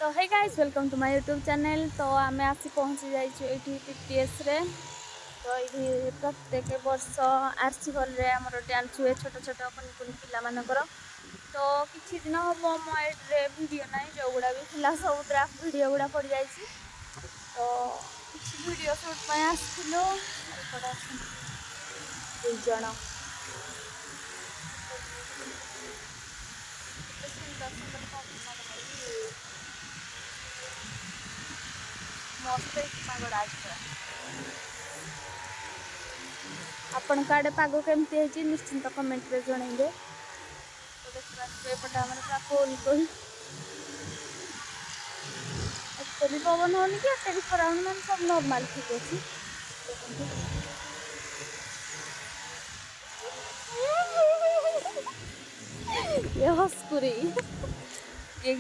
तो hey guys welcome to my YouTube channel. तो आम आसी पहुँची जाइए पीटीएस रे। तो ये प्रत्येक वर्ष आरसी हॉल रे आमर डांस हुए छोट छोट कुनि कुनि पिला मानकर। तो किछि दिन हम मोबाइल रे वीडियो ना जो गुड़ा भी थिला सब ड्राफ्ट वीडियो गुड़ा पड़ जाई छी। तो किछि वीडियो शूट में आसथिलु एपडा दुई जण सुंदर सुंदर मस्त पागड़ आज आपण काड़े पाग केमती है निश्चिंत कमेंट रे जणाइबे। तो देखा एपटे आम पूरा कोल कोल एते भी पवन होनी कि एते भी खरा होनी मान सब नॉर्मल ठीक अच्छी। ये हस्कुरी ये